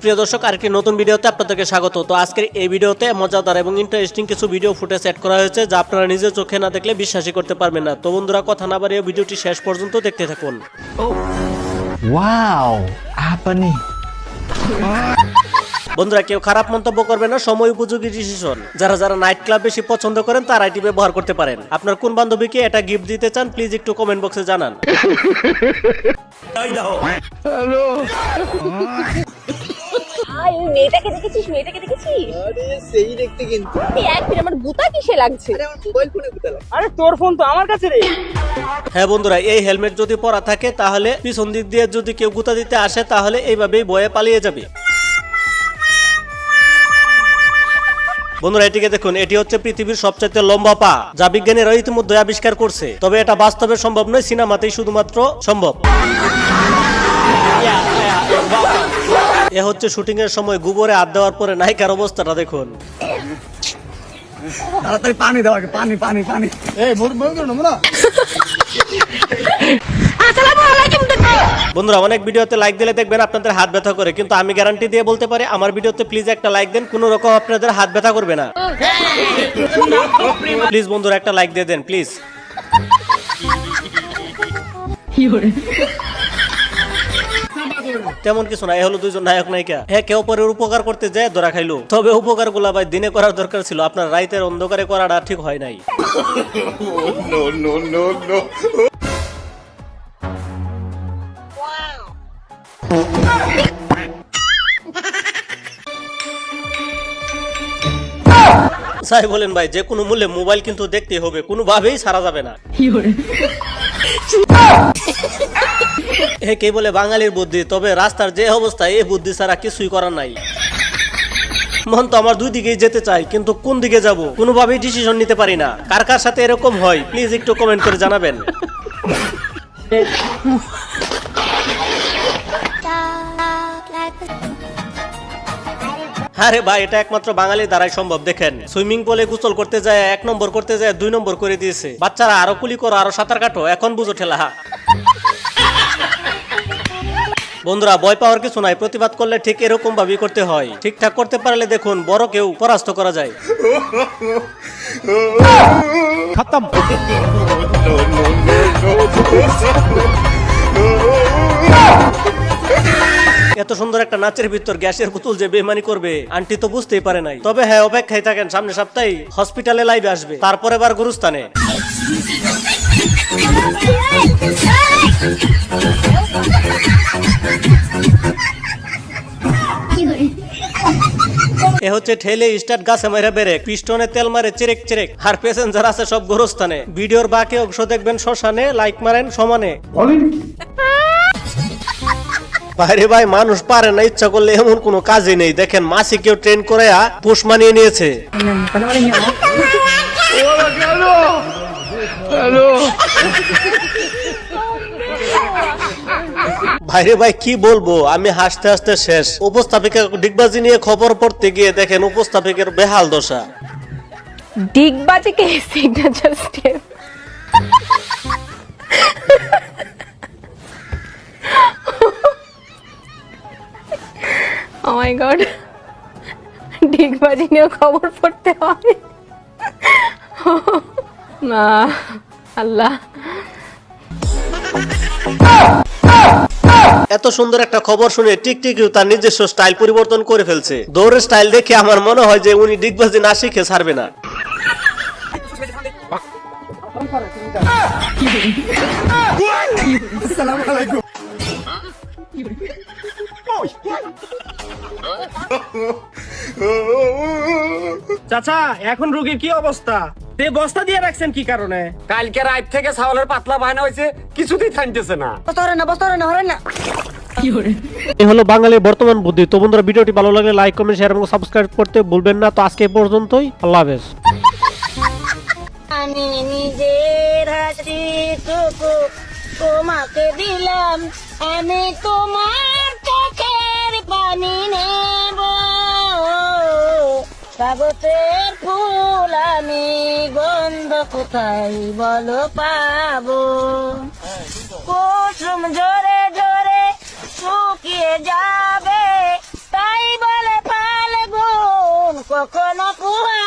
প্রিয় দর্শক, আরেকটি নতুন ভিডিওতে আপনাদেরকে স্বাগত। তো আজকের এই ভিডিওতে মজাদার এবং ইন্টারেস্টিং কিছু ভিডিও ফুটেজ সেট করা হয়েছে, যা আপনারা নিজের চোখে না দেখলে বিশ্বাসই করতে পারবেন না। তো বন্ধুরা, কথা না বাড়িয়ে ভিডিওটি শেষ পর্যন্ত দেখতে থাকুন। Wow, apa nih? বন্ধুরা, কেউ খারাপ মন্তব্য করবে না, সময় উপযোগী ডিসিশন। যারা যারা নাইট ক্লাব বেশি পছন্দ করেন তারা এটি ব্যবহার করতে পারেন। আপনার কোন বান্ধবীকে এটা গিফট দিতে চান, প্লিজ একটু কমেন্ট বক্সে জানান। হ্যালো। ভাই, ওই মেয়েটাকে দেখেছিস? মেয়েটাকে দেখেছিস? আরে সেই দেখতে কিন্তু। এক মিনিট, আমার গুতা কিসে লাগছে? আরে আমার মোবাইল ফোনে গুতা লাগছে। আরে তোর ফোন তো আমার কাছে রে। হ্যাঁ বন্ধুরা, এই হেলমেট যদি পরা থাকে তাহলে পিছন দিক দিয়ে যদি কেউ গুতা দিতে আসে তাহলে এইভাবেই ভয়ে পালিয়ে যাবে। বন্ধুরা, এটিকে দেখুন, এটি হচ্ছে পৃথিবীর সবচেয়ে লম্বা পা, যা বিজ্ঞানীরা ইতিমধ্যে আবিষ্কার করছে। তবে এটা বাস্তবে সম্ভব নয়, সিনেমাতেই শুধুমাত্র সম্ভব। এ হচ্ছে শুটিং এর সময় গোবরে হাত দেওয়ার পরে নায়িকার অবস্থাটা দেখুন। তাড়াতাড়ি পানি দাও, আগে পানি পানি পানি। এই মোর না। বন্ধুরা, অনেক ভিডিওতে লাইক দিলে দেখবেন আপনাদের হাত ব্যথা করে, কিন্তু আমি গ্যারান্টি দিয়ে বলতে পারি আমার ভিডিওতে প্লিজ একটা লাইক দেন, কোনো রকম আপনাদের হাত ব্যথা করবে না। প্লিজ বন্ধুরা, একটা লাইক দিয়ে দেন প্লিজ। তেমন কিছু না, এ হলো দুইজন নায়ক নায়িকা। হ্যাঁ, কেউ পরের উপকার করতে যায় ধরা খাইলো। তবে উপকার গুলা ভাই দিনে করার দরকার ছিল, আপনার রাইতের অন্ধকারে করাটা ঠিক হয় নাই। সাই বলেন ভাই, যে কোনো মূল্যে মোবাইল কিন্তু দেখতেই হবে, কোনোভাবেই ছাড়া যাবে না। কে বলে বাঙালির বুদ্ধি, তবে রাস্তার যে অবস্থা, এই বুদ্ধি ছাড়া কিছুই করার নাই। মন তো আমার দুই দিকেই যেতে চাই, কিন্তু কোন দিকে যাব কোনোভাবেই ডিসিশন নিতে পারি না। কার কার সাথে এরকম হয় প্লিজ একটু কমেন্ট করে জানাবেন। আরে ভাই, এটা একমাত্র বাঙালির দ্বারাই সম্ভব। দেখেন, সুইমিং পুলে গোসল করতে যায় 1 নম্বর, করতে যায় 2 নম্বর করে দিয়েছে। বাচ্চারা আরো কুলি করো, আরো সাঁতার কাটো, এখন বুঝো ঠেলা। বন্ধুরা, ভয় পাওয়ার কিছু নাই, প্রতিবাদ করলে ঠিক এরকম ভাবেই করতে হয়। ঠিকঠাক করতে পারলে দেখুন বড় কেউ পরাস্ত করা যায়। খতম। এত সুন্দর একটা নাচের ভিতর গ্যাসের বোতল যে বেমানি করবে, আন্টি তো বুঝতেই পারে নাই। তবে হ্যাঁ, অপেক্ষায় থাকেন, সামনে সপ্তাহে হসপিটালে লাইভে আসবে, তারপরে আবার গুরুস্থানে। এ হচ্ছে ঠেলে স্টার্ট, গাছে মেরে ব্রেক, পিস্টনে তেল মারে চেরেক চেরেক, আর প্যাসেঞ্জার আছে সব গোরস্থানে। ভিডিওর বাকি অংশ দেখবেন শ্মশানে, লাইক মারেন সমানে। বাইরে ভাই, মানুষ পারে না, ইচ্ছা করলে এমন কোনো কাজই নেই। দেখেন, মাসি কেউ ট্রেন করে পোষ মানিয়ে নিয়েছে। ভাইরে ভাই, কি বলবো, আমি হাসতে হাসতে শেষ। উপস্থাপিকা ডিগবাজি নিয়ে খবর পড়তে গিয়ে দেখেন উপস্থাপিকের বেহাল দশা। ডিগবাজি কে সিগনেচার স্টেপ? ও মাই গড, ডিগবাজি নিয়ে খবর পড়তে হয় না, আল্লাহ। এত সুন্দর একটা খবর শুনে টিকটিকিও তার নিজস্ব স্টাইল পরিবর্তন করে ফেলছে। দৌড়ের স্টাইল দেখে আমার মনে হয় যে উনি ডিগবাজি না শিখে ছাড়বে না। চাচা, এখন রোগীর কি অবস্থা? তে বস্তা দিয়ে রাখছেন কি কারণে? কালকে রাত থেকে ছাগলের পাতলা বায়না হয়েছে, কিছুতেই থামতেছে না। এই হলো বাঙালির বর্তমান বুদ্ধি। তো বন্ধুরা, ভিডিওটি ভালো লাগলে লাইক, কমেন্ট, শেয়ার এবং সাবস্ক্রাইব করতে ভুলবেন না। তো আজকে এই পর্যন্তই, আল্লাহ হাফেজ। আমি নিজের হাসিটুকু তোমাকে দিলাম, আমি তোমার চোখের পানি নেব, স্বাগতের ফুল আমি গন্ধ কোথায় বলো পাবো। কুসুম ঝরে ঝরে শুকিয়ে যাবে তাই বলে ফাল্গুন কখনো কুয়া